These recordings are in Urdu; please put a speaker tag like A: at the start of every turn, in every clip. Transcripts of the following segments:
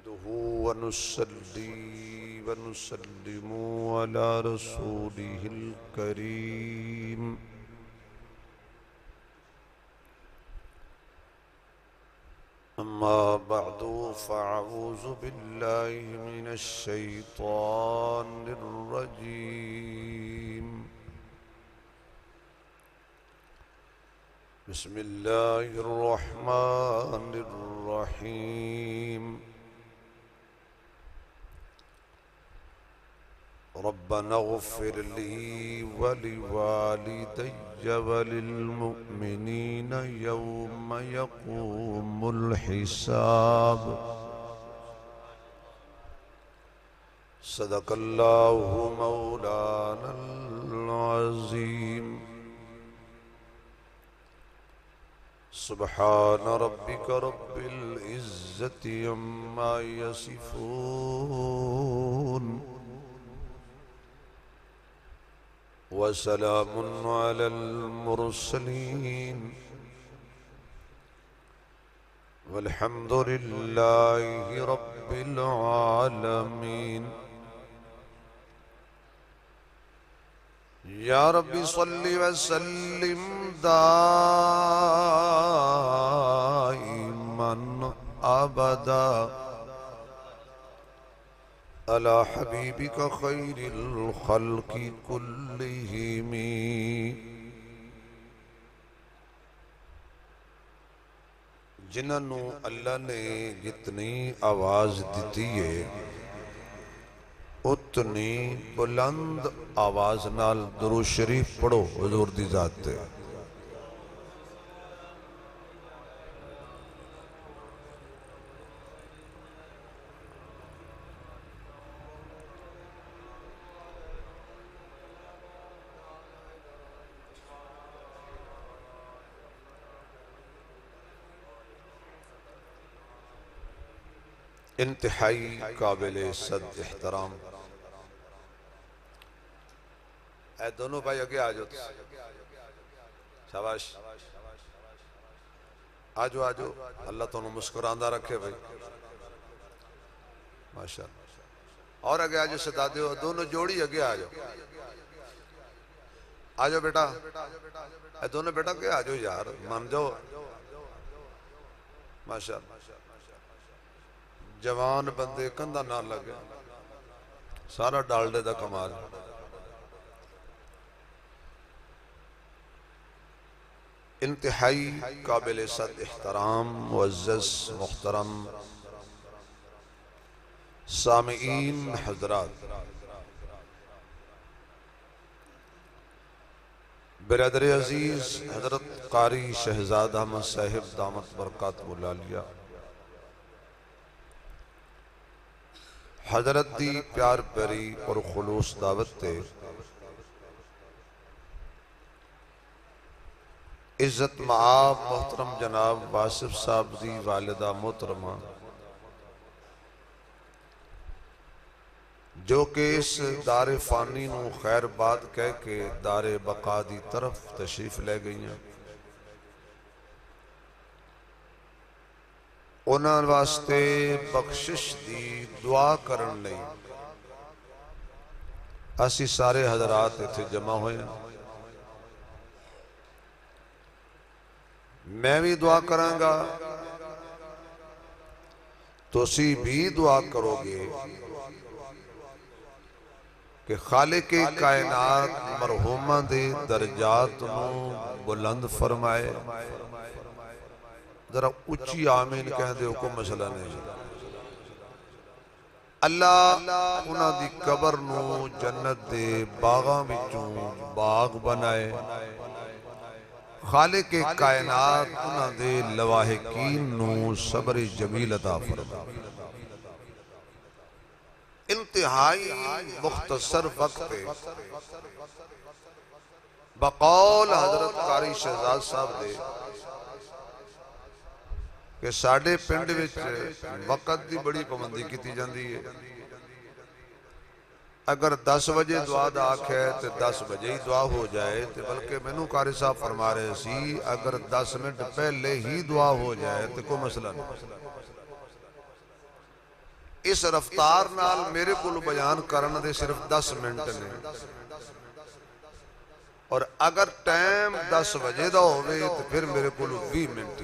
A: نحمده ونصلي ونسلم على رسوله الكريم أما بعد فأعوذ بالله من الشيطان الرجيم بسم الله الرحمن الرحيم ربنا اغفر لي ولوالدي وللمؤمنين يوم يقوم الحساب صدق الله مولانا العظيم سبحان ربك رب العزة عما يصفون وسلام على المرسلين والحمد لله رب العالمين یا رب صل وسلم دائما ابدا على حبيبك خير الخلق كلهم جنہوں اللہ نے جتنی آواز دیتی ہے اتنی بلند آواز نال درود شریف پڑھو حضور دی ذات تے انتہائی قابل صد احترام اے دونوں بھائی اگے آجو شاباش آجو آجو اللہ تونوں مسکراندہ رکھے بھائی ماشاءاللہ اور اگے آجو ستادے ہو دونوں جوڑی اگے آجو آجو بیٹا اے دونوں بیٹا کے آجو یار مان جاؤ ماشاءاللہ جوان بندے کندہ نہ لگے سارا ڈالڈے دا کمال انتہائی قابل صد احترام معزز محترم سامعین حضرات برادر عزیز حضرت قاری شہزاد احمد صاحب دامت برکاتہ العالیہ حضرت دی پیار بری اور خلوص دعوت تے عزت معاب محترم جناب واصف صاحب دی والدہ محترمہ جو کہ اس دار فانی نو خیر بات کہہ کے دار بقا دی طرف تشریف لے گئی ہیں انہاں واسطے بخشش دی دعا کرن لئی اسی سارے حضرات اتھے جمع ہوئے ہیں میں بھی دعا کروں گا تو اسی بھی دعا کرو گے کہ خالق کائنات مرحومہ دے درجات نو بلند فرمائے ذرا اچھی آمین کہہ دے کو مسئلہ نہیں اللہ انہاں دی قبر نو جنت دے باغاں وچوں باغ بنائے خالق کائنات انہاں دے لواحقین نو صبر جمیل عطا فرمائے انتہائی مختصر وقت پہ بقول حضرت قاری شہزاد صاحب دے کہ ساڑھے پنڈ وچ وقت دی بڑی پابندی کیتی جاندی ہے اگر 10 بجے دعا دا آنکھ ہے تو 10 بجے ہی دعا ہو جائے تو بلکہ میں نو قاری صاحب فرما رہے سی اگر 10 منٹ پہلے ہی دعا ہو جائے تو کوئی مسئلہ نہیں اس رفتار نال میرے کو بیان کرن دے صرف 10 منٹ نے، اور اگر ٹائم 10 بجے دا ہوئے تو پھر میرے کو 20 منٹ،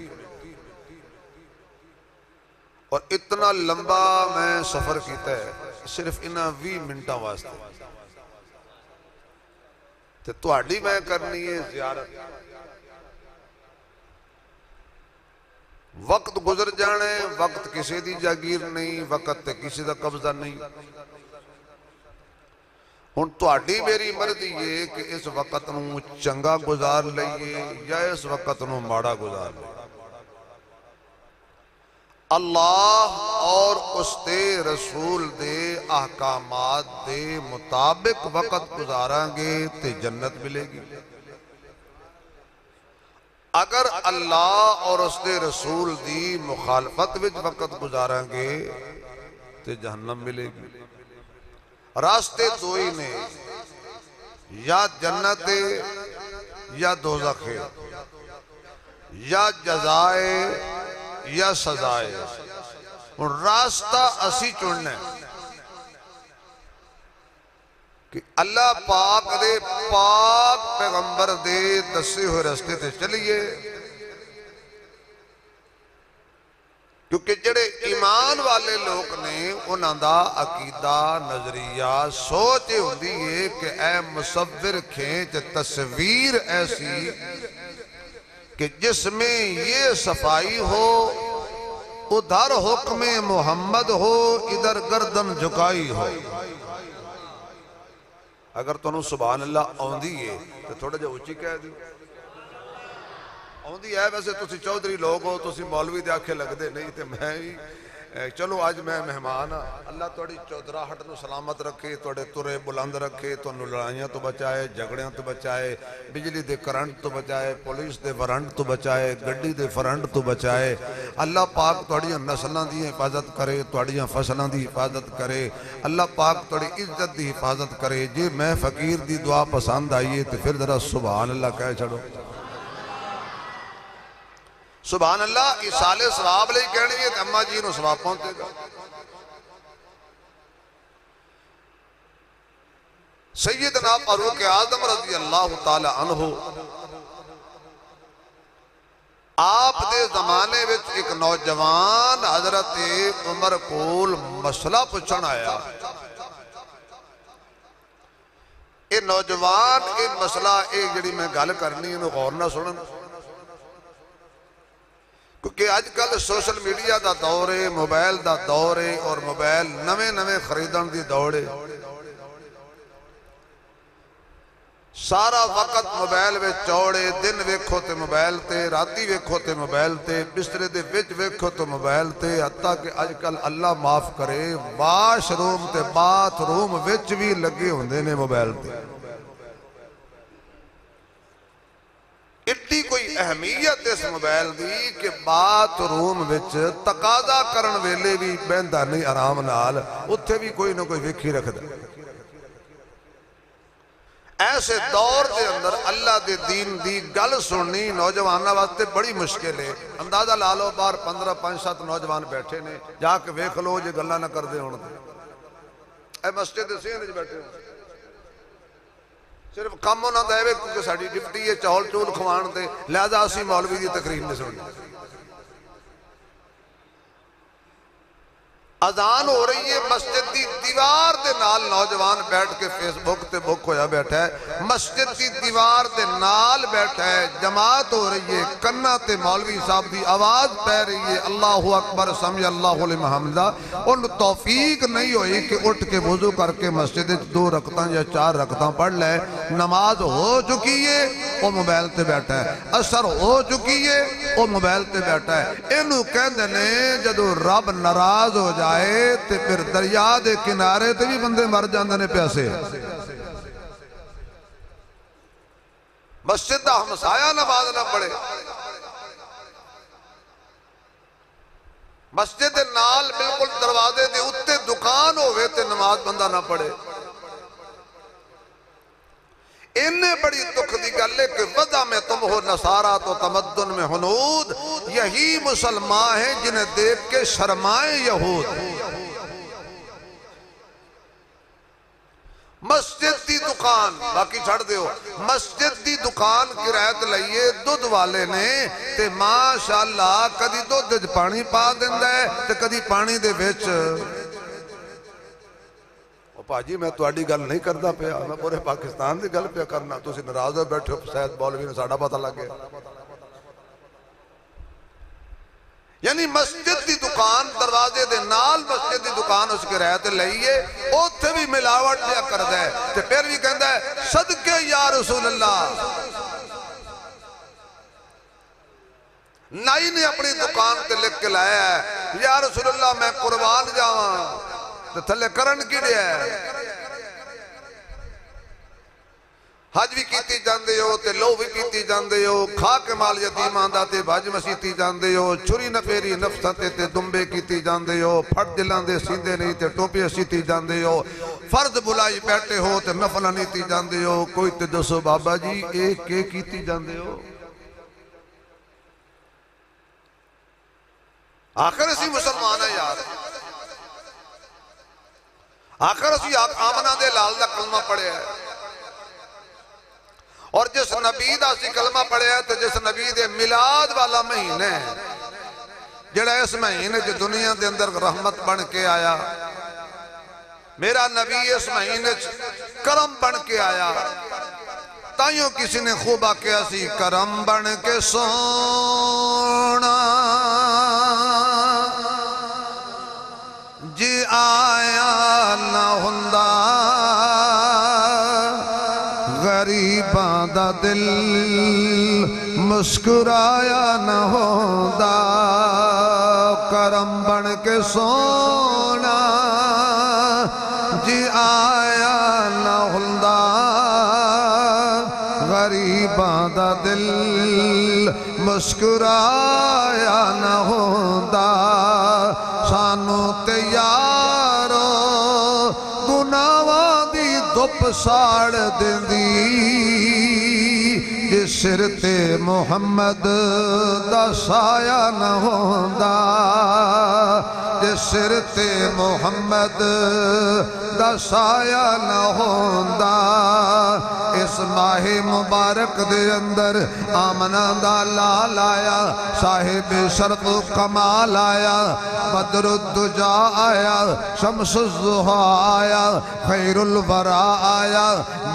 A: اور اتنا لمبا میں سفر کیتا ہے صرف انہاں 20 منٹاں واسطے، تو تہاڈی میں کرنی ہے زیارت۔ وقت گزر جانے، وقت کسی دی جاگیر نہیں، وقت تے کسی دا قبضہ نہیں۔ ہن تہاڈی میری مرضی ہے کہ اس وقت نو چنگا گزار لئیے یا اس وقت نو ماڑا گزار لئیے۔ اللہ اور اس دے رسول دے احکامات دے مطابق وقت گزاراں گے تے جنت ملے گی، اگر اللہ اور اس دے رسول دی مخالفت وچ وقت گزاراں گے تے جہنم ملے گی۔ راستے دو ہی نے، یا جنت یا دوزخ، یا جزائے یا سزائے۔ راستہ اسی چننا ہے کہ اللہ پاک دے پاک پیغمبر دے دسے ہوئے راستے تے چلیے، کیونکہ جڑے ایمان والے لوگ نے انہاں دا عقیدہ نظریہ سوچ ہوندی ہے کہ اے مصور کھینچ تصویر ایسی کہ جس میں یہ صفائی ہو، ادھر حکم محمد ہو، ادھر گردن جھکائی ہو۔ اگر تنہوں سبحان اللہ آندھی ہے تو تھوڑا جا اچھی کہہ دی آندھی ہے، ویسے تسی چودھری لوگ ہو، تسی مولوی دے آکھے لگ دے نہیں تے میں ہی چلو آج میں مہمان ہاں۔ اللہ توڑی چودراہٹ نو سلامت رکھے، توڑے ترے بلند رکھے، تو لڑائیاں تو بچائے، جھگڑیاں تو بچائے، بجلی دے کرنٹ تو بچائے، پولیس دے وارنٹ تو بچائے، گڈی دے فرنٹ تو بچائے۔ اللہ پاک توڑیاں نسلاں دی حفاظت کرے، توڑیاں فصلاں دی حفاظت کرے۔ اللہ پاک توڑی عزت دی حفاظت کرے۔ جی میں فقیر دی دعا پسند آئیے تو پھر ذرا سبحان اللہ کہہ چھڑو۔ سبحان اللہ ایصال ثواب لئی کہنی ہے کہ اماں جی نو ثواب پہنچے گا۔ سیدنا فاروق اعظم رضی اللہ تعالی عنہ، آپ دے زمانے وچ ایک نوجوان حضرت عمر کول مسئلہ پوچھن آیا۔ اے نوجوان اے مسئلہ اے جڑی میں گل کرنی انہوں غور نہ سنن، کیونکہ آج کل سوشل میڈیا دا دور ہے، موبائل دا دور ہے، اور موبائل نویں خریدن دی دوڑ ہے۔ سارا وقت موبائل وے چوڑے، دن ویکھو تے موبائل تے، راتی ویکھو تے موبائل تے، بسترے دے وچ ویکھو تے موبائل تے، حتیٰ کہ آج کل اللہ معاف کرے واش روم تے باتھ روم وچ بھی لگے ہوندے نے موبائل تے۔ اتنی کوئی اہمیت اس موبائل دی کہ بات روم وچ تقاضا کرن ویلے بھی بہندہ نہیں آرام نال، اتھے بھی کوئی نہ کوئی وکھی رکھ دے۔ ایسے دور دے اندر اللہ دے دین دی گل سننی نوجوانہ واسطے بڑی مشکل ہے۔ اندازہ لالو بار 15 5 نوجوان بیٹھے نے، جا کے ویکھ لو جے گلہ نہ کر دے ہون دے۔ اے مسجد سین جو بیٹھے ہیں صرف کم ہونا دے وے کیونکہ ساڑی ڈپٹی ہے چول چول کھوان دے، لہذا اسی مولوی دی تقریر میں سننی۔ اذان ہو رہی ہے، مسجد دی دیوار دے نال نوجوان بیٹھ کے فیس بک تے بک ہویا بیٹھا ہے، مسجد دی دیوار دے نال بیٹھا ہے، جماعت ہو رہی ہے، کنہ تے مولوی صاحب دی آواز پہ رہی ہے، اللہ اکبر سمجھ اللہ لمن حمدہ۔ ان توفیق نہیں ہوئی کہ اٹھ کے وضو کر کے مسجد 2 رکعتاں یا 4 رکعتاں پڑھ لے۔ نماز ہو چکی ہے، وہ موبائل تے بیٹھا ہے، اثر ہو چکی ہے، وہ موبائل تے بیٹھا ہے۔ انہوں کہندے نے جدو رب ناراض ہو جائے تے پھر دریا دے کنارے تے بھی بندے مر جاندے نے پیاسے۔ مسجد دا ہمسایہ نماز نہ پڑھے، مسجد نال بالکل دروازے دے اتے دکان ہوئے تے نماز بندہ نہ پڑھے۔ انہیں بڑی دکھ دی گلے کہ وضع میں تم ہو نصارہ تو تمدن میں ہنود، یہی مسلمان ہیں جنہیں دیکھ کے شرمائیں یہود۔ دکان باقی چھڑ دیو مسجد دی دکان کرایت لئیے دودھ والے نے تے ماشاءاللہ کدی دودھ پانی پا دیندہ ہے تے کدی پانی دے وچ پاجی میں تو اڈی گل نہیں کردا پیا میں پورے پاکستان دی گل پیا کرنا تسی ناراض ہو بیٹھے ہو سید مولوی نے ساڈا پتہ لگ گیا یعنی مسجد دی دکان دروازے دے نال مسجد دی دکان اس کے رہتے لئیے اوتھے بھی ملاوٹ دیا کردہ ہے تے پھر بھی کہندہ ہے صدقے یا رسول اللہ نائی نے اپنی دکان تے لکھ کے لایا ہے یا رسول اللہ میں قربان جاواں تے تھلے کرن کی دیا ہے حج بھی کیتی جاندے ہو تے لو بھی پیتی جاندے ہو کھا کے مال یتیم آندہ تے بھاج مسیتی جاندے ہو چھری نفیری نفسہ تے دمبے کیتی جاندے ہو پھٹ دلان دے سیندے نہیں تے ٹوپی سیتی جاندے ہو فرد بلائی بیٹھے ہو تے نفلہ نیتی جاندے ہو کوئی تے دسو بابا جی ایک کے کیتی جاندے ہو آخر اسی مسلمان ہے یار آخر اسی آمنہ دے لال دا کلمہ پڑے ہے اور جس نبی دا سی کلمہ پڑھے ہے تو جس نبی دے میلاد والا مہینے جڑا اس مہینے جو دنیا دے اندر رحمت بن کے آیا میرا نبی اس مہینے کرم بن کے آیا تائیوں کسی نے خوب آکیا سی کرم بن کے سونا جی آیا نہ ہندہ غریباں دا دل مسکرایا نہ ہوندا کرم بن کے سونا جی آیا نہ ہوندا غریباں دا دل مسکرایا نہ ہوندا سانو تے یارو گناہاں دی دھپ ساڑ دیندی جس سر تے محمد دا سایہ نہ ہوندا جس سر تے محمد دا سایہ نہ ہوندا اس ماہ مبارک دے اندر آمنہ دا لال آیا صاحب شرف و کمال آیا بدر الدجا آیا شمس الضحا آیا خیر الورا آیا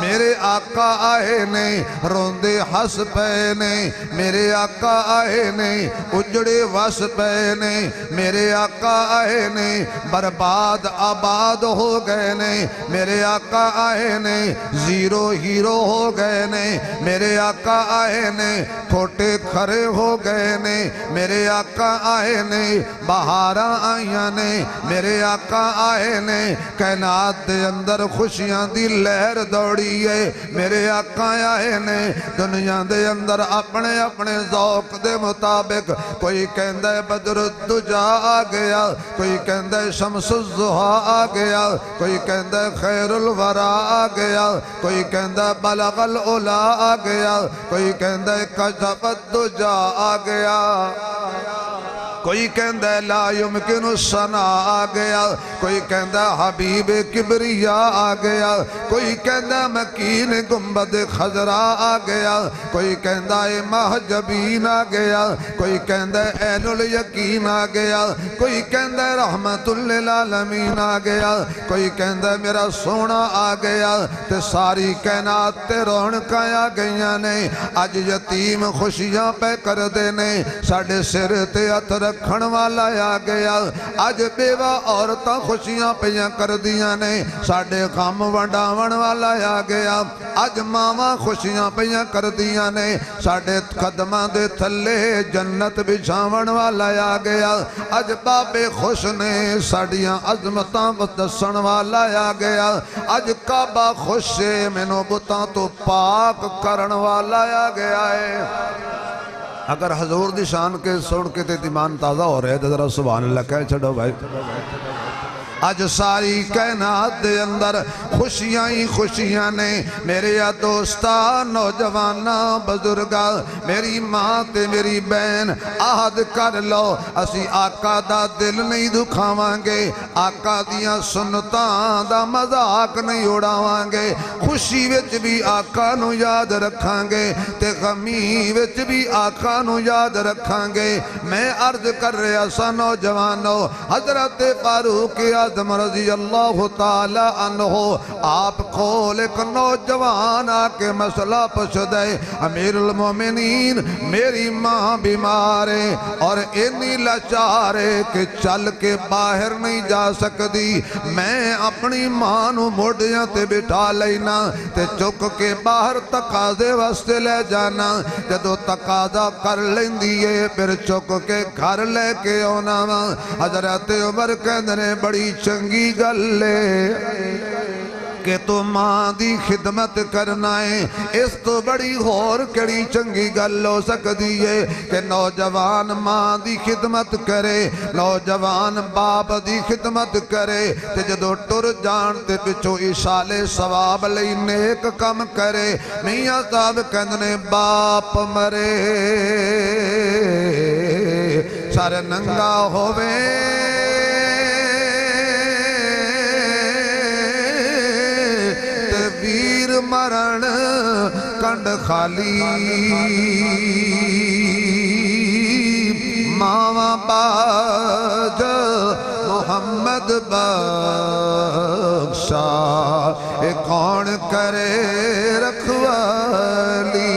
A: میرے آقا آئے نے روندے ہس پے نے میرے آقا آئے نے اجڑے وس پے نے میرے آقا آئے نے برباد آباد ہو گئے نے میرے آقا آئے نے زیرو ہیرو ہو گئے نے میرے آقا آئے نے کھوٹے کھرے ہو گئے نے میرے آقا آئے نے بہاراں آئیاں نے میرے آقا آئے نے کائنات دے اندر خوشیاں دی لہر دوڑی ہے میرے آقا آئے نے دنیا دے اندر اپنے اپنے ذوق دے مطابق کوئی کہندہ ہے بدر الدجا آ گیا کوئی کہندہ ہے شمس الضحا آ گیا کوئی کہندہ ہے خیر الورا آ گیا کوئی کہندہ ہے بلغ العلا آ گیا کوئی کہندہ ہے کشف الدجا آ گیا کوئی کہندہ ہے لا یمکن السنا آ گیا کوئی کہندہ ہے حبیب کبریا آ گیا کوئی کہندہ ہے مکین گنبد خضرا آ گیا کوئی کہندہ ہے محجبین آ گیا کوئی کہندہ ہے عین الیقین آ گیا کوئی کہندہ ہے رحمت للعالمین آ گیا کوئی کہندہ ہے میرا سونا آ گیا تے ساری کائنات تے رونقاں آ گئیاں نے اج یتیم خوشیاں پہ کر دینے ساڑھے سر تے اتر رکھن والا آ گیا اج بیوہ عورتاں خوشیاں پیاں کر دیاں نے ساڑھے غم ونڈاون والا آ گیا اج ماما خوشیاں پیاں کر دیاں نے ساڑھے قدمہ دے تھلے جنت بچھاون والا آ گیا اج بابے خوش نے ساڑھیاں عظمتاں دسن والا آ گیا اج کعبہ خوش سے مینوں بتاں تو پاک کرن والا آ گیا ہے اگر حضور دی شان کے سن کے تے ایمان تازہ ہو رہے ہیں تو ذرا سبحان اللہ کہہ چھڑو بھائی اج ساری کائنات دے اندر خوشیاں ہی خوشیاں نے میرے یا دوستا نوجوانہ بزرگا میری ماں تے میری بہن عہد کر لو اسی آقا دا دل نہیں دکھاواں گے آقا دیاں سنتاں دا مذاق نہیں اڑاواں گے خوشی وچ بھی آقا نو یاد رکھاں گے تے غمی وچ بھی آقا نو یاد رکھاں گے میں عرض کر رہا سا نوجوانو حضرت فاروق اعظم رضی اللہ تعالی عنہ آپ کھول ایک نوجوان آکے مسئلہ پوچھ دے امیر المومنین میری ماں بیمار ہے اور انی لاچار ہے کہ چل کے باہر نہیں جا سکتی میں اپنی ماں نو موڑیاں تے بٹھا لینا تے چک کے باہر تقاضے واسطے لے جانا جدو تقاضا کر لیندیے پھر چک کے گھر لے کے ہونا حضرت عمر کہندنے بڑی چنگی گلے کہ تو ماں دی خدمت کرنا ہے اس تو بڑی غور کڑی چنگی گل ہو سکتی ہے کہ نوجوان ماں دی خدمت کرے نوجوان باپ دی خدمت کرے تے جدو ٹر جان تے پچھو اشالے ثواب لئی نیک کم کرے میاں صاحب کہندنے باپ مرے سارے ننگا ہوئے مرن کنڈ خالی ماما باج محمد بخشا اے کون کرے رکھوالی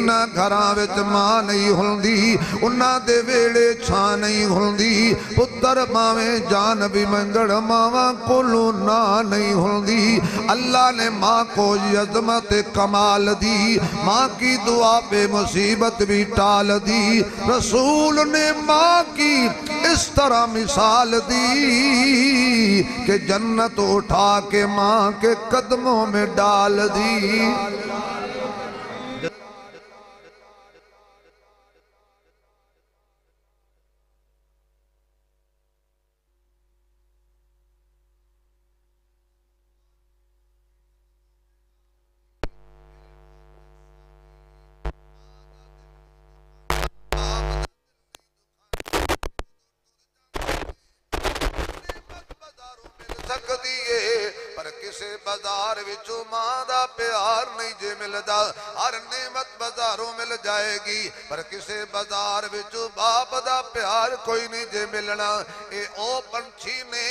A: جنہ گھراں وچ ماں نہیں ہوندی انہاں دے ویڑے چھاں نہیں ہوندی پتر ماویں جان بھی منگڑ ماواں کولوں نہ نہیں ہوندی اللہ نے ماں کو عظمت کمال دی ماں کی دعا پہ مصیبت بھی ٹال دی رسول نے ماں کی اس طرح مثال دی کہ جنت اٹھا کے ماں کے قدموں میں ڈال دی بازار وچو ماں دا پیار نہیں جے ملدا ہر نعمت بازاروں مل جائے گی پر کسے بازار وچو باپ دا پیار کوئی نہیں جے ملنا اے او پنچھی نے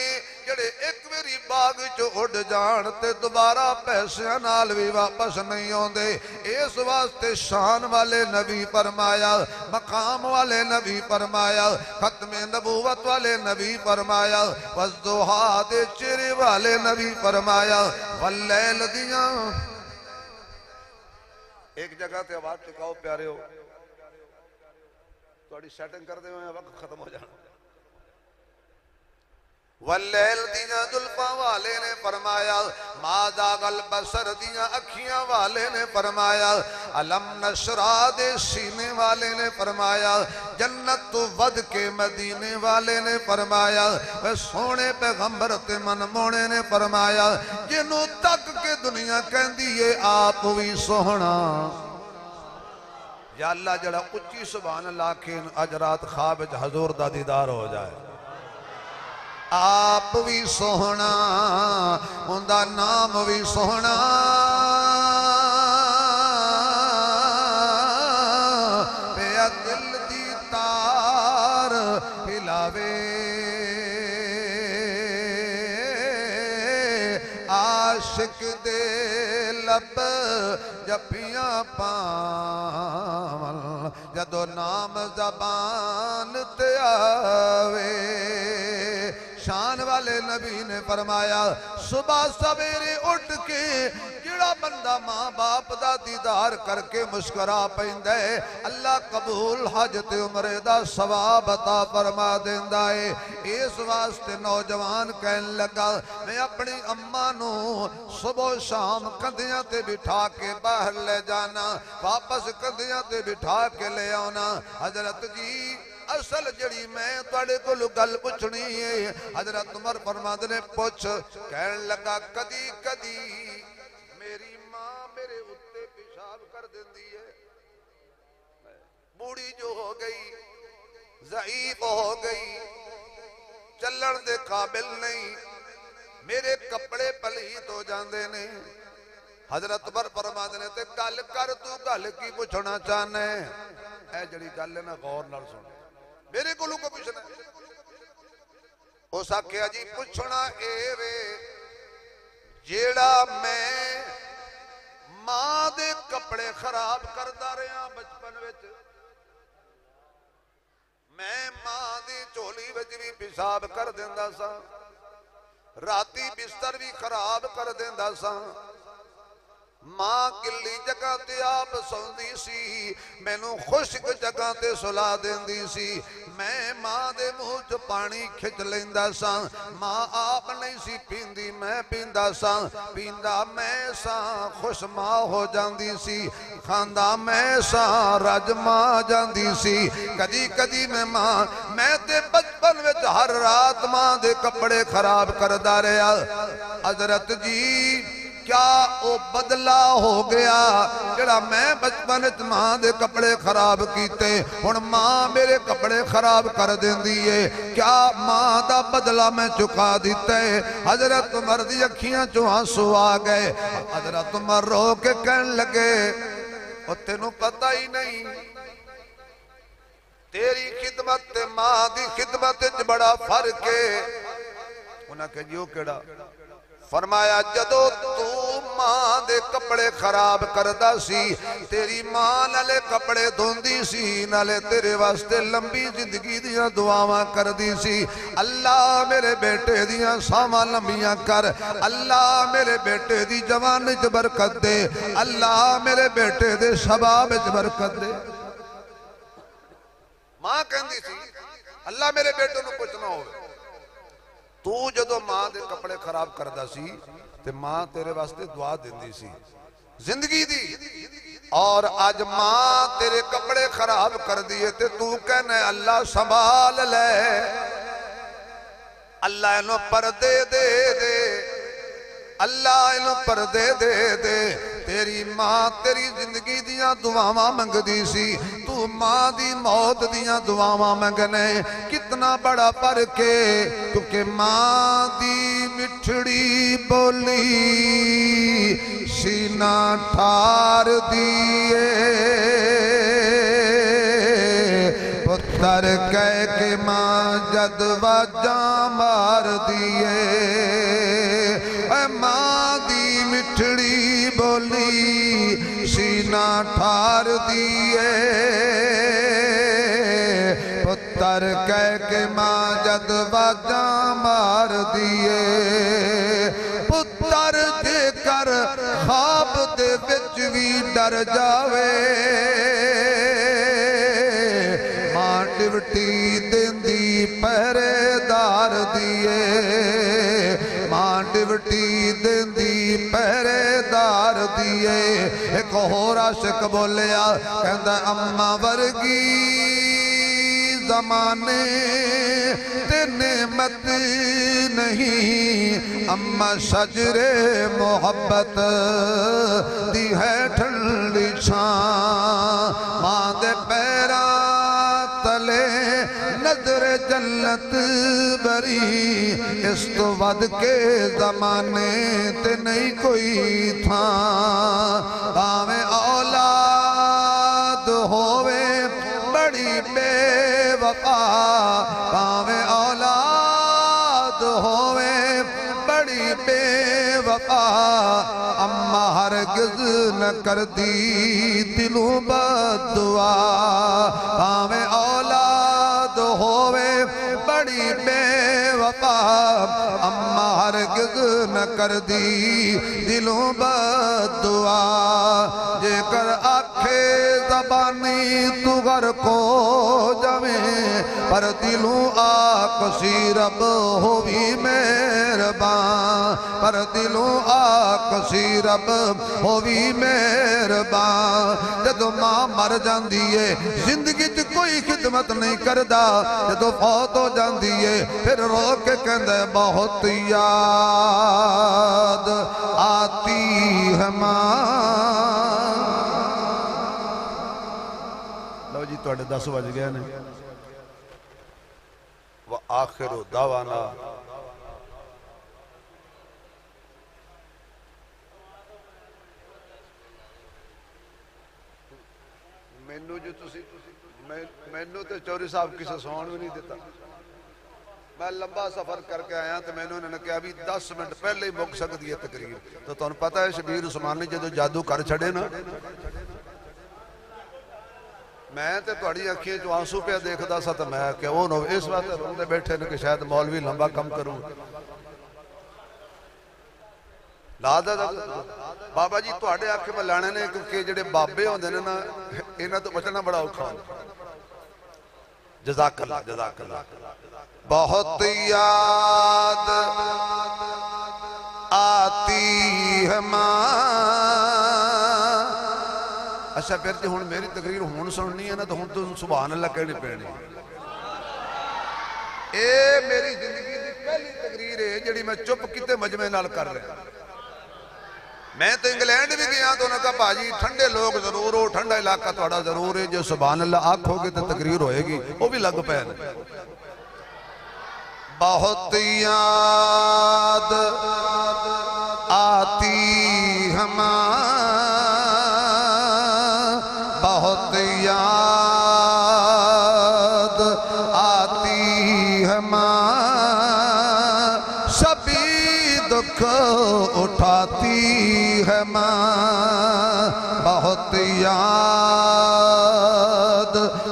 A: جڑے ایک میری باغ جو اڑ جان تے دوبارہ پیسے نال بھی واپس نہیں ہوندے اس واسطے شان والے نبی فرمایا مقام والے نبی فرمایا ختم نبوت والے نبی فرمایا وضحا دے چہرے والے نبی فرمایا واللیل دیاں ایک جگہ تے آواز ٹکاؤ پیارے ہو تھوڑی سیٹنگ کر دے ہوئے وقت ختم ہو جانا واللیل دیاں زلفاں والے نے فرمایا مازاغ البصر دیاں اکھیاں والے نے فرمایا علم نشرا دے سینے والے نے فرمایا جنت تو ود کے مدینے والے نے فرمایا وہ سونے پیغمبر تے من مونے نے فرمایا جنوں تک کے دنیا کہندی ہے آپ بھی سوہنا یا اللہ جڑا اچھی سبحان اللہ کے اجرات خواب حضور دا دیدار ہو جائے آپ بھی سوہنا اندہ نام بھی سوہنا پیا دل دی تار ہلاوے عاشق دے لب جپیاں پاول جدو نام زبان تے آوے شان والے نبی نے فرمایا صبح سویرے اٹھ کے جڑا بندہ ماں باپ دا دیدار کر کے مسکرا پیندا ہے اللہ قبول حج تے عمرے دا ثواب عطا فرما دیندا ہے اس واسطے نوجوان کہن لگا میں اپنی اماں نو صبح شام کندھیاں تے بٹھا کے باہر لے جانا واپس کندھیاں تے بٹھا کے لے آنا حضرت جی اصل جڑی میں تواڈے کول گل پوچھنی ہے حضرت عمر فرماندے نے پوچھ کہن لگا کدی کدی میری ماں میرے اتے پیشاب کر دیندی ہے بوڑھی جو ہو گئی ضعیف ہو گئی چلن دے قابل نہیں میرے کپڑے پلیت ہو جاندے نے حضرت عمر فرماندے نے تے گل کر تو گل کی پوچھنا چاہنا ہے اے جڑی گل ہے نا غور نال سن میرے کو لوگ پوچھنا اس آکھیا جی پوچھنا اے وے جیڑا میں ماں دے کپڑے خراب کردا رہا بچپن وچ میں ماں دی چولی وچ بھی پیشاب کر دیندا سا راتی بستر بھی خراب کر دیندا سا ماں گلی جگہ تے آپ سوندی سی مینوں خشک جگہ تے سلا دیندی سی میں ماں دے منہ چ پانی کھچ لیندا سا ماں آپ نہیں سی پیندی میں پیندا سا پیندا میں سا خوش ماں ہو جاندی سی کھاندا میں سا رج ماں جاندی سی کدی کدی میں تے بچپن وچ ہر رات ماں دے کپڑے خراب کردا رہیا حضرت جی کیا او بدلا ہو گیا جڑا میں بچپن وچ ماں دے کپڑے خراب کیتے ہن ماں میرے کپڑے خراب کر دیندی ہے کیا ماں دا بدلا میں چکا دیتا ہے حضرت عمر دی اکھیاں چوں آنسو آ گئے حضرت عمر رو کے کہن لگے او تینوں پتہ ہی نہیں تیری خدمت تے ماں دی خدمت وچ بڑا فرق ہے انہاں کہ جو کیڑا فرمایا جدو تو ماں دے کپڑے خراب کردا سی تیری ماں نالے کپڑے دھوندی سی نالے تیرے واسطے لمبی زندگی دیاں دعاواں کردی سی اللہ میرے بیٹے دیاں ساواں لمبیاں کر اللہ میرے بیٹے دی جوانی وچ برکت دے اللہ میرے بیٹے دے شباب وچ برکت دے ماں کہندی سی اللہ میرے بیٹے نو کچھ نہ ہوئے تو جدو ماں دے کپڑے خراب کردا سی تے ماں تیرے واسطے دعا دیندی سی زندگی دی اور آج ماں تیرے کپڑے خراب کر دیئے تے تو کہنے اللہ سنبھال لے اللہ انہوں پردے دے دے اللہ انہوں پردے دے دے تیری ماں تیری زندگی دیاں دعاواں منگ دی سی تو ماں دی موت دیاں دعاواں منگنے کتنا بڑا پرکے کیونکہ ماں دی مٹھڑی بولی سینہ ٹھار دیئے پتر کہہ کے ماں جدوہ جاں مار دیئے اے ماں دی مٹھڑی بولی سینہ ٹھار دیئے پتر کہہ کے ماں جدوہ جاں مار دیئے پتر دے کر خواب دے وچ وی ڈر جاوے ماں ڈیوٹی دیندی پہرے دار دیئے ماں ڈیوٹی دیندی پہرے دار دیئے ایک اور عاشق بولیا کہندہ اماں ورگی زمانے تے نعمت نہیں اماں شجر محبت دی ہے ٹھنڈی چھاں ماں دے پیراں تلے نظر جنت بری اس تو ود کے زمانے تے نہیں کوئی تھا باویں اولاد ہووے بڑی بے وفا باویں اولاد ہووے بڑی بے وفا اماں ہرگز نہ کر دی دلوں بد دعا باویں اولاد ہووے بڑی بے وفا اماں ہرگز نہ کر دی دلوں بد دعا جے کر آنکھ آکھے زبانی تو غرق ہو جویں پر دلوں آکسی رب ہووی مہربان پر دلوں آکسی رب ہووی مہربان جدو ماں مر جاندی ہے زندگی تے کوئی خدمت نہیں کردا جدو فوت ہو جاندی ہے پھر رو کے کہندے بہت یاد آتی ہے ماں لو جی توڑے 10 بج گئے نے وآخر دعوانا مینو تے چوری صاحب کسی سون بھی نہیں دیتا میں لمبا سفر کر کے آیا تو میں نے کہا ابھی 10 منٹ پہلے ہی مک سکتی ہے تقریر تو تمہیں پتہ ہے شبیر عثمانی جدو جادو کر چھڑے نا میں تے تھوڑی اکھیں جو آنسو پہ دیکھدا سا تو میں کہ وہ نو اس وقت روندے بیٹھے نے کہ شاید مولوی لمبا کم کروں لادا بابا جی تواڈے آکھے میں لانے نے کیونکہ جڑے بابے ہوندے نے نا انہاں تو بچنا بڑا اوکھا ہوندا جزاک اللہ جزاک اللہ بہت یاد آتی ہے ماں اچھا پھر جی ہون میری تقریر ہون سننی ہے نا تو ہون تو سبحان اللہ کہنی پہنی اے میری زندگی دی پہلی تقریر ہے جڑی میں چپ کتے مجمع نال کر رہا میں تو انگلینڈ بھی گیا تو انہوں نے کہا بھاجی ٹھنڈے لوگ ضرور ہو ٹھنڈا علاقہ تھوڑا ضرور ہے جو سبحان اللہ آنکھ ہوگی تو تقریر ہوئے گی وہ بھی لگ پہن بہت یاد آتی ہے ماں بہت یاد آتی ہے ماں سبھی دکھ اٹھاتی ہے ماں بہت یاد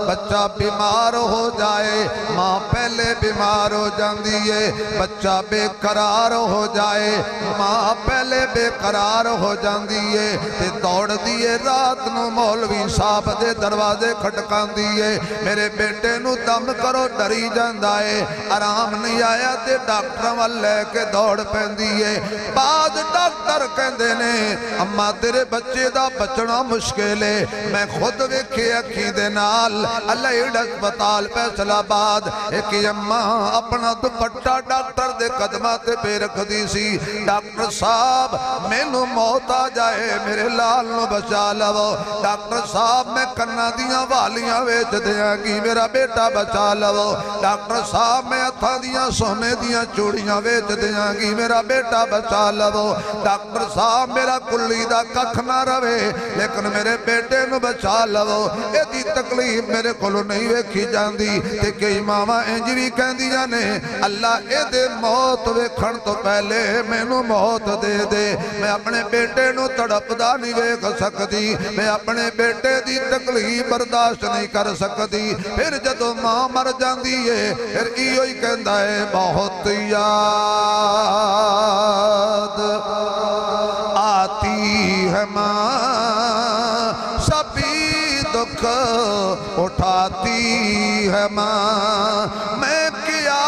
A: بچہ بیمار ہو جائے ماں پہلے بیمار ہو جاندی ہے بچہ بے قرار ہو جائے ماں پہلے بے قرار ہو جاندی ہے تے دوڑ دیئے رات نو مولوی صاحب دے دروازے کھٹکان دیئے میرے بیٹے نو دم کرو ڈری جاندہ ہے آرام نہیں آیا تے ڈاکٹر والے کے دوڑ پہن دیئے بعد ڈاکٹر کہندے نے اما تیرے بچے دا بچنا مشکل ہے میں خود ویکھے اکھی دے نال اللہ ہسپتال فیصل آباد ایک اماں اپنا دوپٹہ ڈاکٹر دے قدمات پہ رکھ دی سی ڈاکٹر صاحب مینوں موت آ جائے میرے لال نو بچا لو ڈاکٹر صاحب میں کنا دیاں والیاں ویچ دیاں گی میرا بیٹا بچا لو ڈاکٹر صاحب میں ہتھاں دیاں سونے دیاں چوڑیاں ویچ دیاں گی میرا بیٹا بچا لو ڈاکٹر صاحب میرا کلی دا ککھ نہ روے لیکن میرے بیٹے نو بچا لو اے دی تکلیف میرے کولو نہیں ویکھی جاندی تے کئی ماما انج وی کہندیاں نے اللہ اے دے موت ویکھن تو پہلے مینوں موت دے دے میں اپنے بیٹے نو تڑپدا نہیں ویکھ سکدی میں اپنے بیٹے دی تکلیف برداشت نہیں کر سکدی پھر جدوں ماں مر جاندی ہے پھر ایہو ہی کہندا ہے بہت یاد آتی ہے ماں سبھی دکھ اٹھاتی ہے ماں میں کیا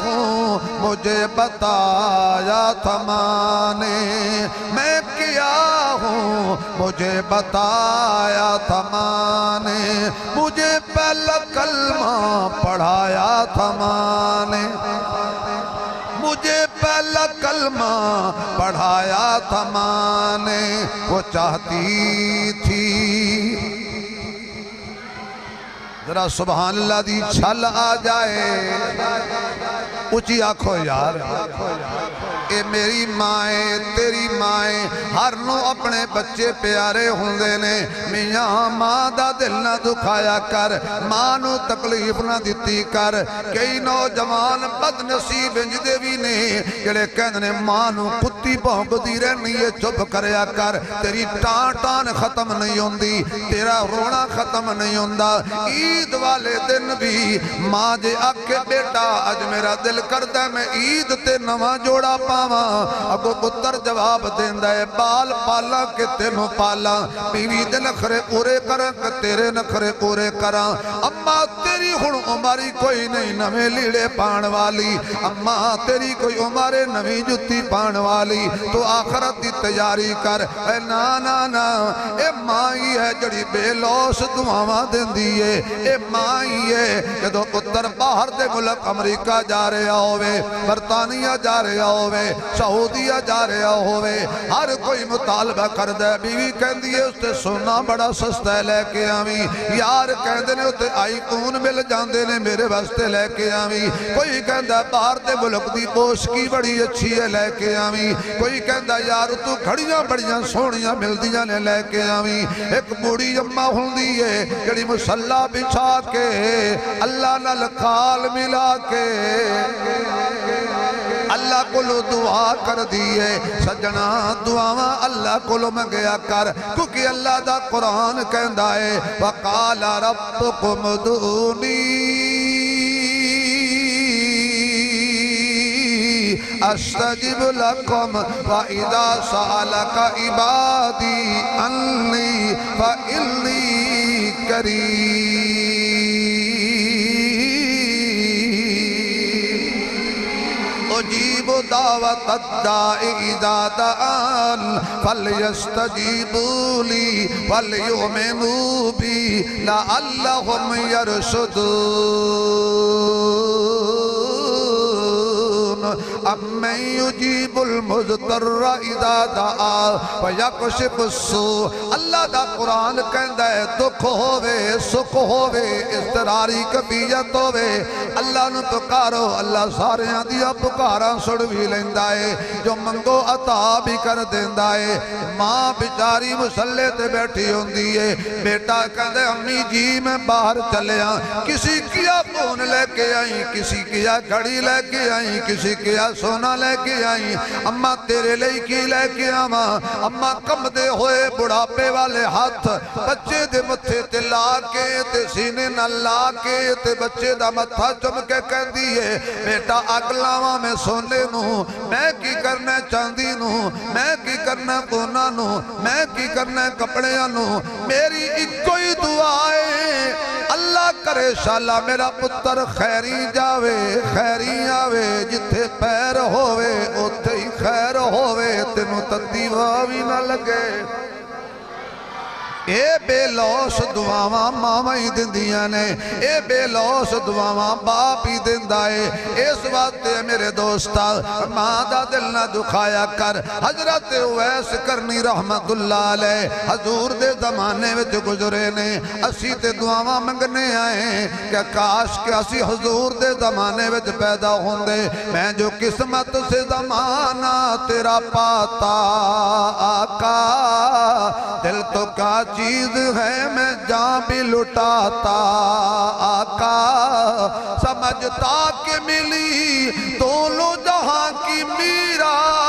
A: ہوں مجھے بتایا تھا ماں نے میں کیا ہوں مجھے بتایا تھا ماں نے مجھے پہلا کلمہ پڑھایا تھا ماں نے مجھے پہلا کلمہ پڑھایا تھا ماں نے وہ چاہتی تھی ذرا سبحان اللہ دی چھل آ جائے اچھی آنکھو یار اے میری مائیں تیری مائیں ہر نو اپنے بچے پیارے ہوندے نے میاں ماں دا دل نہ دکھایا کر ماں نو تکلیف نہ دیتی کر کئی نوجوان بد نصیب انجدے بھی نے جڑے کہندے نے ماں نو کتی بھونک دی رہنی ہے چپ کریا کر تیری ٹان ختم نہیں ہوندی تیرا رونا ختم نہیں ہوندا عید والے دن بھی ماں جے آکے بیٹا اج میرا دل کردہ میں عید تے نواں جوڑا دعواں اگو پتر جواب دیندا ہے بال پالا کہ تینوں پالا بیوی دے نخرے پورے کراں کہ تیرے نخرے پورے کراں اماں تیری ہن عمری کوئی نہیں نویں لیڑے پان والی اماں تیری کوئی عمر نویں جتی پان والی تو آخرت دی تیاری کر اے نا نا نا اے ماں ہی ہے جڑی بے لوس دعاواں دیندی ہے اے ماں ہی ہے جدوں پتر باہر دے ملک امریکہ جا رہا ہوئے برطانیہ جا رہا ہوئے سعودیہ جا رہا ہوئے ہر کوئی مطالبہ کر دے بیوی کہندی ہے اس تے سونا بڑا سستا ہے لے کے آویں یار کہندے نے اتے آئی کون مل جاندے نے میرے واسطے لے کے آویں کوئی کہندا باہر دے ملک دی پوشکی بڑی اچھی ہے لے کے آویں کوئی کہندا یار تو گھڑیاں بڑیاں سونیاں ملدیاں نے لے کے آویں ایک بوڑھی اماں ہوندی ہے جڑی مصلا بچھا کے اللہ نال کھال ملا کے اللہ کولو دعا کر دیئے سجنا دعاواں اللہ کولو منگیا کر کیونکہ اللہ دا قرآن کہندا ہے وقال ربکم ادعونی استجب لکم وَإِذَا سَأَلَكَ عِبَادِي عَنِّي فَإِنِّي قَرِيبٌ أجيب دعوة الداع إذا دعان فليستجيبوا لي وليؤمنوا بي لعلهم يرشدون أمن يجيب المضطر إذا دعا ويكشف السوء اللہ دا قرآن کہندا ہے دکھ ہووے سکھ ہووے اضطراری کبیت ہووے اللہ نو پکارو اللہ ساریاں دیا پکاراں سڑ بھی لیندا ہے جو منگو عطا بھی کر دیندا ہے ماں بیچاری مسلے تے بیٹھی ہوندی ہے بیٹا کہندے امی جی میں باہر چلیا کسی کیا فون لے کے آئی کسی کیا گھڑی لے کے آئی کسی کیا سونا لے کے آئی اماں تیرے لئی کی لے کے آما اماں کم دے ہوئے بڑھاپے والے ہاتھ بچے دے متھے تے لا کے تے سینے نہ لا کے تے بچے دا متھا چم کے کہہ دیئے بیٹا اگلاواں میں سونے نو میں کی کرنا چاندی نو میں کی کرنا کونا نو میں کی کرنا کپڑیاں نو میری ایک کوئی دعائیں اللہ کرے شالا میرا پتر خیری جاوے خیری آوے جتھے پیر ہووے اتھے ہی خیر ہووے تینوں تدی واوی نہ لگے اے بے لوس دعاواں ماما ہی دندیاں نے اے بے لوس دعاواں باپ ہی دندائے اس وقت میرے دوستا ماں دا دل نہ دکھایا کر حضرت اویس کرنی رحمت اللہ علیہ حضور دے زمانے میں جو گزرے نے اسی تے دعاواں منگنے آئے کہ کاش کہ اسی حضور دے زمانے میں پیدا ہوندے میں جو قسمت سے زمانہ تیرا پاتا آقا دل تو کا چیز ہے میں جان بھی لٹاتا آقا سمجھتا کہ ملی دونوں جہاں کی میراث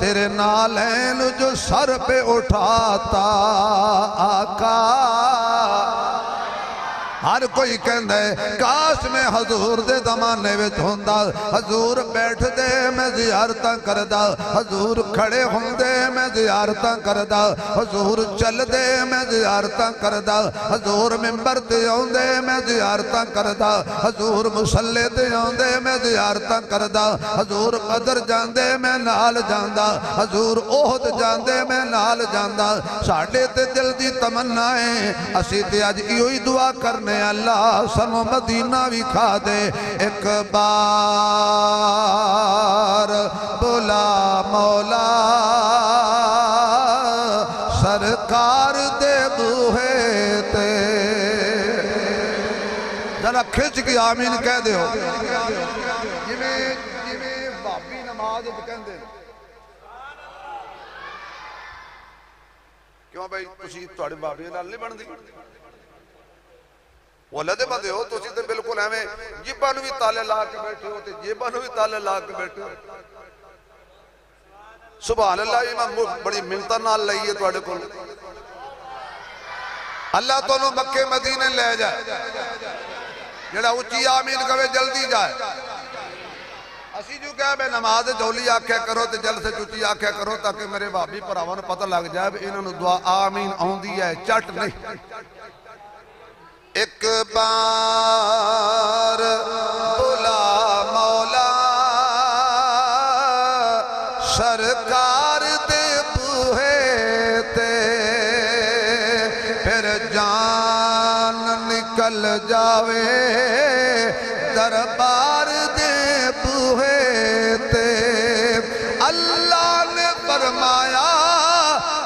A: تیرے نالین جو سر پہ اٹھاتا آقا ہر کوئی کہندہ ہے کاش میں حضور دے زمانے میں ہوندہ حضور بیٹھ دے میں زیارتاں کردہ حضور کھڑے ہوندے میں زیارتاں کردہ حضور چل دے میں زیارتاں کردہ حضور ممبر تے ہوندے میں زیارتاں کردہ حضور مسلے تے ہوندے میں زیارتاں کردہ حضور قدر جاندے میں نال جاندہ حضور احد جاندے میں نال جاندہ ساڑھے تے دل دی تمنائیں اسی تے آج ایوئی دعا کرنے اللہ سنو مدینہ بھی کھا دے ایک بار بلا مولا سرکار دے بوہے تے ذرا کھچ کی آمین کہہ دے ہو جویں بابی نماز کہہ دے کیوں بھائی تسی توڑے بابی نال نہیں بن دی وہ لدے بندے ہو تو اسی تے بالکل ہمیں جیبہ نو بھی تالے لا کے بیٹھے ہوتے جیبہ نو بھی تالے لا کے بیٹھے ہوتے سبحان اللہ امام بڑی منتر نال لئیے توڑے کل اللہ تو نو مکہ مدینے لے جائے جڑا اچھی آمین کبھے جلدی جائے اسی جو کہا بے نماز جولی آکھیا کرو تے جل سے چوچی آکھیا کرو تاکہ میرے بھابی پراوان پتہ لگ جائے بھی انہوں نے دعا آمین آؤندی ہے چٹ نہیں ایک بار بلا مولا سرکار دے بوہے تے پھر جان نکل جاوے دربار دے بوہے تے اللہ نے فرمایا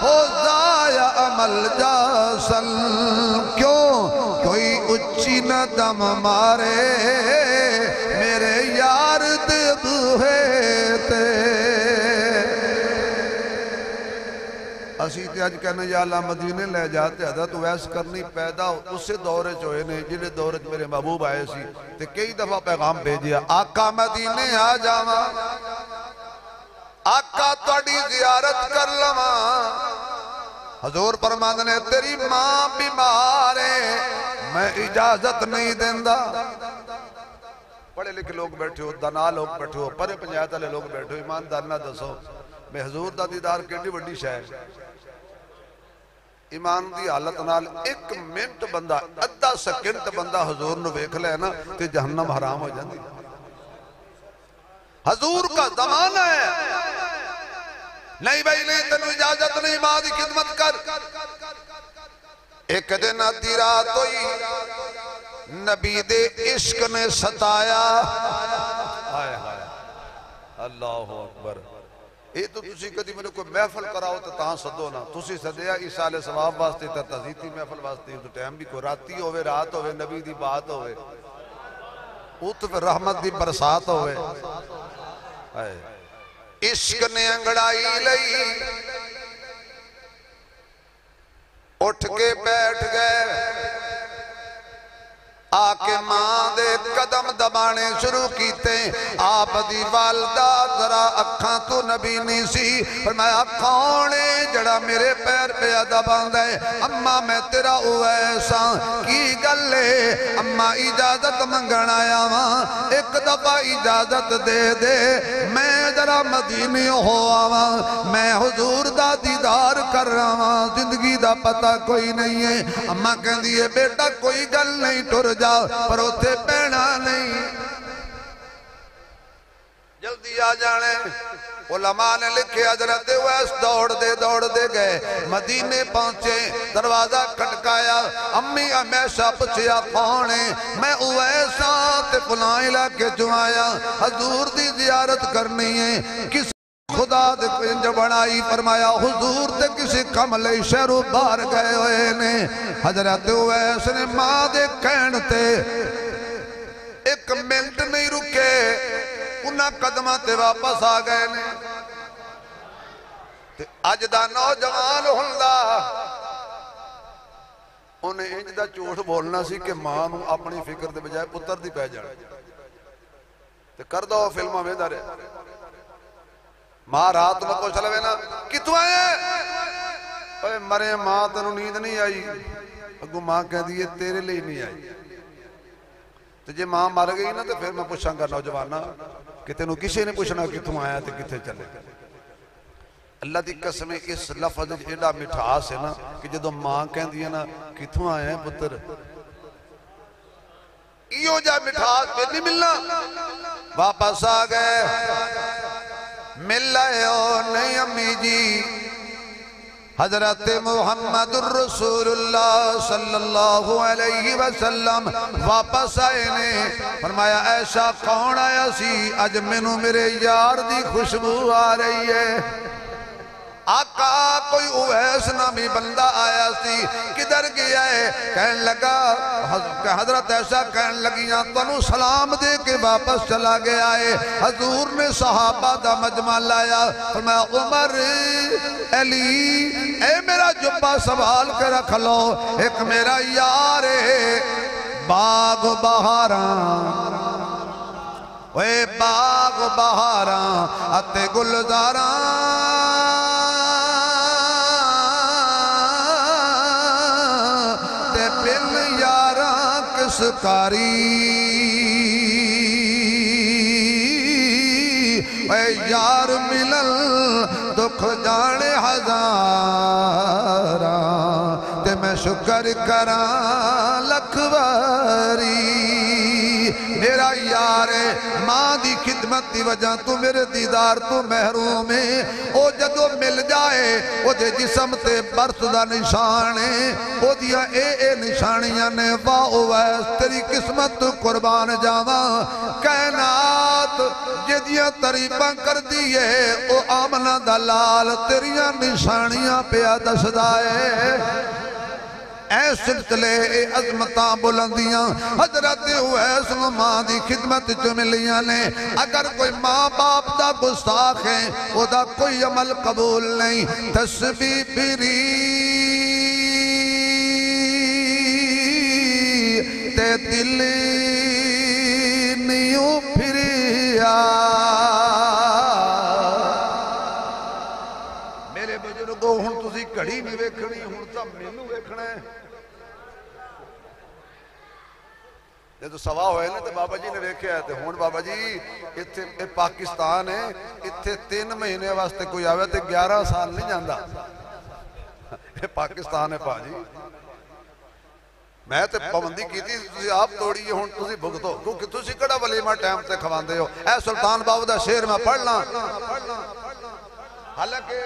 A: ہو ضائع عمل جاسل کیوں کوئی اچھی نہ دم مارے میرے یار دے بوہے تے اسی تے آج کہنا یا اللہ مدینے لے جاتے حضرت ویس کرنی پیدا اسے دورے چوئے نے جنہیں دورے میرے محبوب آئے سی تے کئی دفعہ پیغام بھیجیا آقا مدینے آ جاما آقا توڑی زیارت کر لما حضور فرماند نے تیری ماں بیمار ہے میں اجازت نہیں دیندہ پڑھے لکھے لوگ بیٹھے ہو دنا لوگ بیٹھے ہو پرے پنجایت والے لوگ بیٹھے ہو ایماندار نہ دسو میں حضور دا دیدار کیڑی بڑی شاید ایمان دی حالت نال ایک منٹ بندہ ادھا سیکنڈ بندہ حضور نو ویکھ لے نا تے جہنم حرام ہو جاندی حضور کا زمانہ ہے نہیں بھائی نہیں تنو اجازت نہیں ماں دی خدمت کر ایک دن آدھی رات ہوئی نبی دے عشق نے ستایا آئے آئے اللہ اکبر اے تو تسی کدی میں نے کوئی محفل کراؤ تو تاں صدو نا تسی صدیا عیسیٰ ثواب واسطے تا تزیتی محفل واسطے تو ٹائم بھی کوئی راتی ہوئے رات ہوئے نبی دی بات ہوئے اوت پہ رحمت دی برسات ہوئے عشق نے انگڑائی لئی اٹھ کے بیٹھ گئے آکے ماں دے قدم دبانے شروع کیتے آپ دی والدہ ذرا اکھاں تو نبی نہیں سی فرمایا کھونے جڑا میرے پیر پہ دباند ہے اممہ میں تیرا اویسا کی گلے اممہ اجازت منگن آیا ماں ایک دفعہ اجازت دے دے میں ذرا مدینے ہو آواں میں حضور دا دیدار کر رہا زندگی دا پتہ کوئی نہیں ہے اممہ کہن دیئے بیٹا کوئی گل نہیں ٹر جاؤ پر اتھے پینا نہیں جلدی آ جانے علماء نے لکھے حضرت ویس دوڑ دے گئے مدینے پہنچے دروازہ کھٹکایا امی ہمیشہ پچھیا کھونے میں اویسا تے فلاں علاقے جو آیا حضور دی زیارت کرنی ہے کس خدا دے کنج بڑھائی فرمایا حضور تے کسی کملے شہرو بار گئے ہوئے نے حضرت ویس نے ماں دے کہنتے ایک منٹ نہیں رکے انہاں قدمہ تے واپس آ گئے نے تے اج دا نوجوان ہوندا انہیں انج دا جھوٹ بولنا سی کہ ماں نو اپنی فکر دے بجائے پتر دی پہ جانا تے کر دو فلمہ میں دارے ماں رات میں پوچھ لوے نا کتوں آئے اے مرے ماں تنو نیند نہیں آئی اگو ماں کہہ دیئے تیرے لئے نہیں آئی تو جے ماں مر گئی نا تو پھر میں پوچھاں گا نوجوانہ کہ تینو کسی نے پوچھنا کتوں آیا تو کتے چلے اللہ دی قسمیں اس لفظ ایڈا مٹھاس ہے نا کہ جدو ماں کہہ دیئے نا کتوں آئے ہیں پتر ایو جا مٹھاس پھر نہیں ملنا واپس آ گئے مل لائے ہو نہیں امی جی حضرت محمد الرسول اللہ صلی اللہ علیہ وسلم واپس آئے نے فرمایا ایسا کون آیا سی اج منو میرے یار دی خوشبو آ رہی ہے آقا کوئی اویس نامی بندہ آیا سی کدھر گیا ہے کہن لگا حضرت ایسا کہن لگیاں تنو سلام دے کے واپس چلا گیا ہے حضور نے صحابہ دا مجمع لایا فرمایا عمر علی اے میرا جبہ سنبھال کے رکھ لو ایک میرا یار ہے باغ بہاراں اے باغ بہاراں اتے گلزاراں کاری یار ملن دکھ جانے ہزاراں تے میں شکر کراں لکھ واری میرا یار ماں دی خدمت دی وجہ تو میرے دیدار تو محروم ہے او جدو مل جائے او دے جسم تے برت دا نشانے او دیا اے نشانیاں نے واہ ویس تیری قسمت تو قربان جاواں کائنات جدیاں تریباں کر دیئے او آمنہ دلال تیریاں نشانیاں پیا دس دائے اے سلسلے اے عظمتاں بلندیاں حضرت اویس ماں دی خدمت جو ملیاں نے اگر کوئی ماں باپ دا گستاخ ہے او دا کوئی عمل قبول نہیں تسبیح پھری تے دل نیوں پھریا میرے بزرگوں ہن تسی گھڑی نہیں ویکھنی ہن تاں مینوں ویکھنا ہے جب سوا ہوئے نا تو بابا جی نے ویکھیا ہے تو ہون بابا جی اتھے پاکستان ہے اتھے 3 مہینے واسطے کوئی آوے تو 11 سال نہیں جاندہ یہ پاکستان ہے پا جی میں تو پابندی کی تھی تسی آپ توڑی ہون تسی بھگتو کیونکہ تسی کڑا ولیمہ ٹائم تے کھوان دے ہو اے سلطان باو دا شیر میں پڑھنا حالانکہ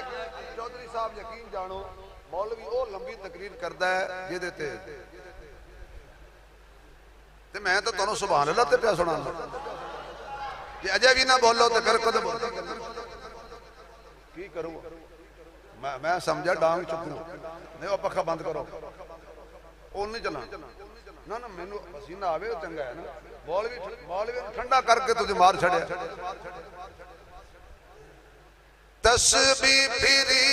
A: چودھری صاحب یقین جانو مولوی او لمبی تقریر کردہ ہے یہ دیتے تے میں تو تنہوں سبحان اللہ تے پیا سنا کہ اجے بھی نہ بولو تے پھر کدھے بولو کی کروں میں سمجھا ڈانگ چکوں نہیں وہ پکھا بند کرو اون نہیں چلا نا نا میں پسینہ آوے چنگا ہے نا مولوی ٹھنڈا کر کے تجھے مار چھڑے تسبیح پھری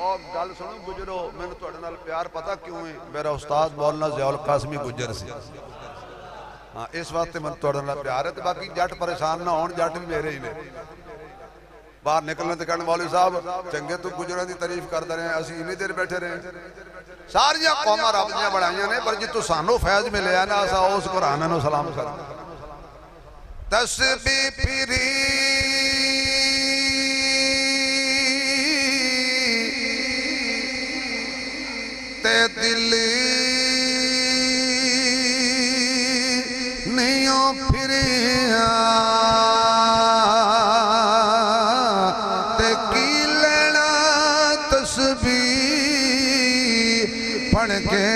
A: اور گل سنو گجرو میں نے توڑے نال پیار پتا کیوں ہے میرا استاد مولانا ضیاء القاسمی گجر سے ہاں اس وقت میں توڑے نال پیار ہے تو باقی جٹ پریشان نہ ہون جٹ بھی میرے ہی نے باہر نکلنے تے کہنے مولوی صاحب چنگے تو گجروں دی تعریف کر دے رہے ہیں اسی انہی دیر بیٹھے رہے ہیں ساریاں قوماں رب دیاں بڑھائیاں نے پر جتو سانو فیض میں لے آنا اسا اس قرآن نو سلام کر تسبیح پھری تے دل نیوں پھریا تے کی لینا تسبیح پڑھ کے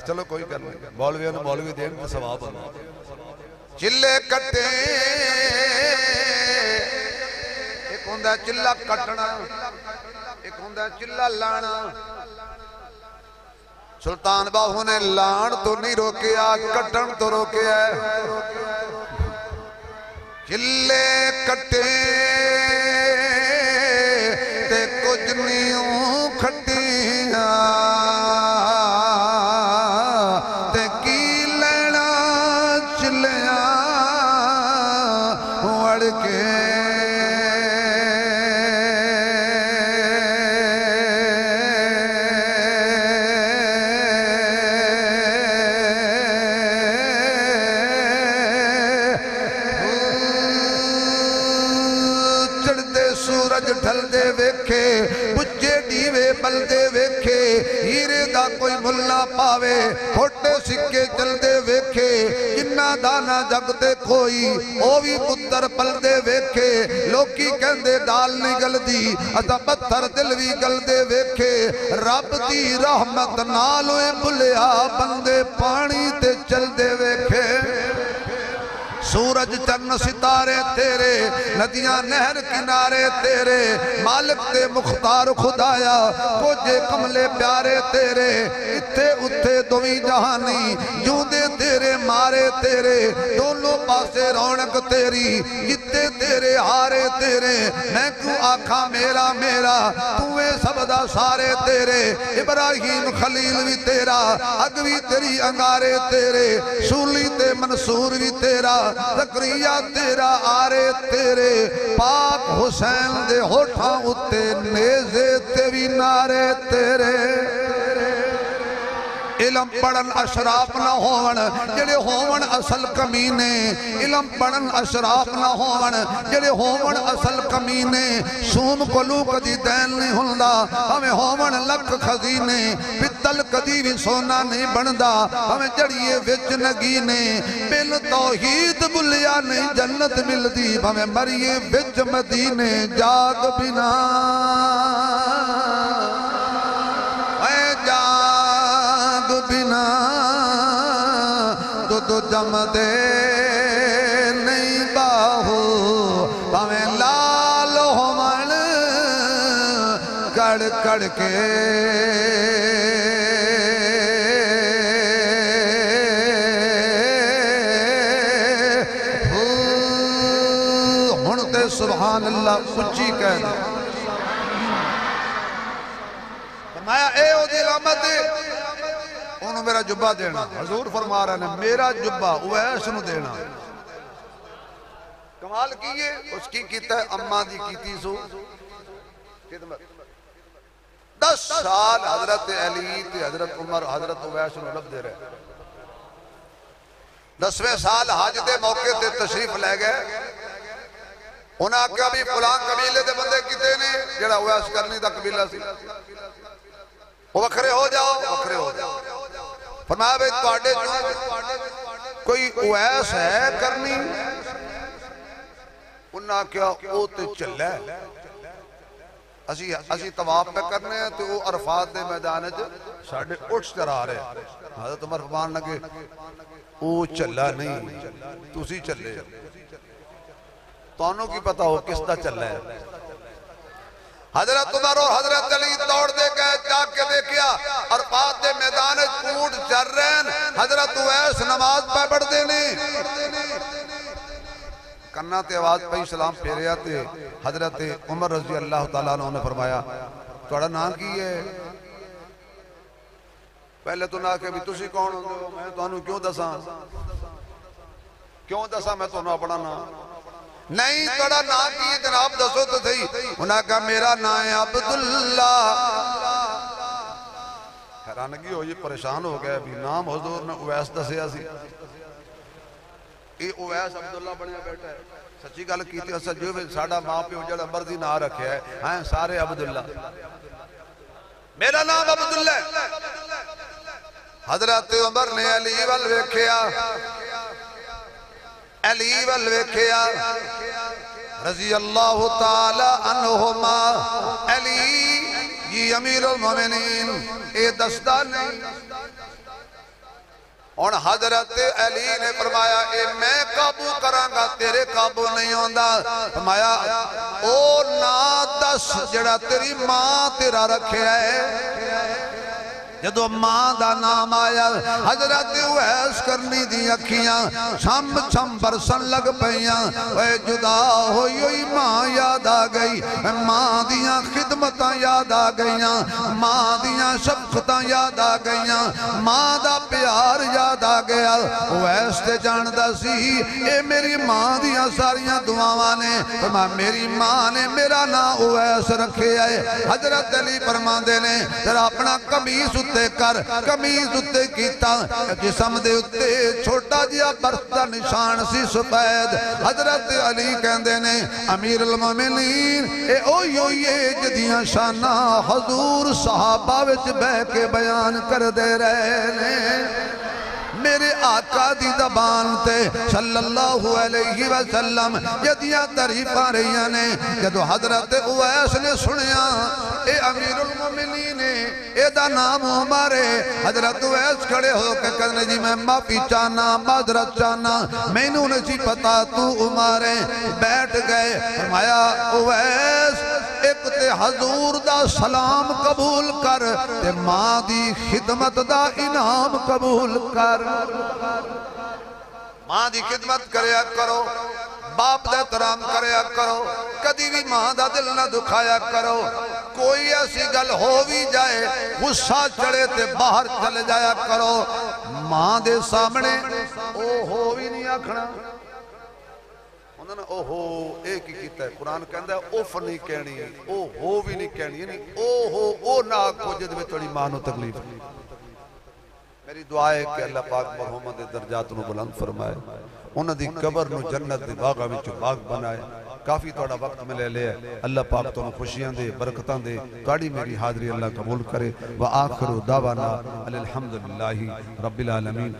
A: چلو کوئی کر لیں مولویوں نے مولوی دین میں ثواب اللہ چلے کٹے ایک ہوندہ چلہ کٹنا ایک ہوندہ چلہ لانا سلطان باہو نے لان تو نہیں روکیا کٹن تو روکیا چلے کٹے تے کچھ نیوں کھٹیاں سورج ڈھل دے ویکھے بجے ڈیوے بل دے ویکھے ہیرے دا کوئی مل نہ پاوے کھوٹے سکے چل دے ویکھے جنہ دانا جگ دے کوئی او بھی پتر پل دے ویکھے لوکی کہندے دال نہیں گل دی اتا پتھر دل بھی گل دے ویکھے رب دی رحمت نالوے بلیا بندے پانی تے چل دے ویکھے سورج چن ستارے تیرے ندیاں نہر کنارے تیرے مالک تے مختار خدایا کوجے کملے پیارے تیرے اتھے اتھے دوی جہانی جوندے تیرے مارے تیرے دونوں پاسے رونق تیری جتے تیرے ہارے تیرے میں کیوں آکھا میرا میرا توے سبدا سارے تیرے ابراہیم خلیل بھی تیرا اگوی تیری انگارے تیرے سولی تے منصور بھی تیرا زکریہ تیرا آرے تیرے پاک حسین دے ہوٹھاں اتے نیزے تے بھی نارے تیرے علم پڑھن اشراف نہ ہون جڑے ہون اصل کمینے علم پڑھن اشراف نہ ہون جڑے ہون اصل کمینے سوم کلو کدی دین نہیں ہوندا ہمیں ہون لکھ خزینے پتل کدی بھی سونا نہیں بندا ہمیں جڑیے وچ نگینے بل توحید بلیا نہیں جنت ملدی ہمیں مریے وچ مدینے جاگ بنا تو جم دے نہیں باہو پاویں لال ہومن کڑ کڑ کے ہنتے سبحان اللہ سچی کہہ دے فرمایا اے او دی رحمت انہوں میرا جبہ دینا حضور فرما رہا ہے میرا جبہ اویس نو دینا کمال کیے اس کی کیتا ہے اماں دی کیتی سو 10 سال حضرت علی تے حضرت عمر حضرت اویس نو لب دے رہے 10ویں سال حج دے موقع تے تشریف لے گئے انہاں کیا بھی فلان قبیلے دے بندے کیتے نے جڑا اویس کرنی دا قبیلہ سی وہ وکھرے ہو جاؤ وکھرے ہو جاؤ فرمایا بھئی توڑے جو کوئی اویس ہے کرنی انہاں کیا او تے چلے اسی طواف پہ کرنے ہیں تو وہ عرفات دے میدان جو ساڑھے اٹھ کر آ رہے ہیں حضرت عمر فرمان لگے او چلا نہیں تو اسی چلے تو انہوں کی پتا ہو کس دا چل رہا ہے حضرت عمر اور حضرت علی دوڑ دے گئے جا کے دیکھیا عرفات دے میدان اونٹ چر رہے ہیں حضرت اویس نماز پہ پڑھ دینے کنا تے آواز پہ سلام پھیریا تے حضرت عمر رضی اللہ تعالیٰ عنہ نے فرمایا توڑا نام کی ہے پہلے تو نہ کہ بھی تسی کون ہوں میں تو انہوں کیوں دسا میں تو انہوں اپنا نام نہیں توڑا نام کی جناب دسو تو تھی انہاں کہا میرا نام ہے عبداللہ حیرانگی ہو یہ پریشان ہو گیا ابھی نام حضور نے اویس دسیا سی یہ اویس عبداللہ بڑھیا بیٹھا ہے سچی گل کیتی ہے جو بھی ساڑھا ماں پہ اجڑا مرضی نہ رکھے ہے ہاں سارے عبداللہ میرا نام عبداللہ حضرت عمر نے علی والویکھیا علی والویکھیا رضی اللہ تعالی عنہما علی یہ امیر المومنین اے دستہ نہیں اور حضرت علی نے فرمایا اے میں قابو کرانگا تیرے قابو نہیں ہوندہ فرمایا او نادس جڑا تیری ماں تیرا رکھے ہے جدو ماں دا نام آیا حضرت اویس کرنی دی اکھیاں چھم چھم برسن لگ پہیاں اے جدا ہوئی ہوئی ماں یاد آ گئی ماں دیاں خدمتاں یاد آ گئیاں ماں دیاں شفقتاں یاد آ گئیاں ماں دا پیار یاد آ گیا اویس تے جاندہ سی اے میری ماں دیاں ساریاں دعاواں نے فرمایا میری ماں نے میرا نام اویس اویس رکھے آئے حضرت علی فرماندے نے ذرا اپنا قمیص اتے کر قمیص اتے کیتا جسم دے اتے چھوٹا جیا برف دا نشان سی سفید حضرت علی کہندے نے امیر المومنین اے اوئی جدیاں شانہ حضور صحابہ وچ بہ کے بیان کر دے رہے نے میرے آقا دی زبان تے صلی اللہ علیہ وسلم جدیاں تعریفاں رہیاں نے جدو حضرت اویس نے سنیا اے امیر المومنین اے دا نام ہمارے حضرت اویس کھڑے ہو کے کہنے جی میں معافی چاہنا معذرت چاہنا میں نوں نہیں پتا تو ہمارے بیٹھ گئے فرمایا اویس ایک تے حضور دا سلام قبول کر تے ماں دی خدمت دا انعام قبول کر ماں دی خدمت کریا کرو باپ دا احترام کریا کرو کدی بھی ماں دا دل نہ دکھایا کرو کوئی ایسی گل ہو بھی جائے غصہ چڑھے تے باہر چلے جایا کرو ماں دے سامنے او ہو بھی نہیں آکھنا انہوں نے او ہو ایک ہی کیتا ہے قرآن کہندہ ہے اوف نہیں کہنی او ہو بھی نہیں کہنی یعنی او ہو او نہ کو جد میں توڑی مانو تکلیف میری دعا ہے کہ اللہ پاک مرحومہ دے درجات نو بلند فرمائے انہوں دی قبر نو جنت دی باغا میں چو باغ بنائے کافی توڑا وقت میں لے لے اللہ پاک تو خوشیاں دے برکتاں دے کاڑی میری حاضری اللہ قبول کرے وآخر دعوانا الحمدللہ رب العالمین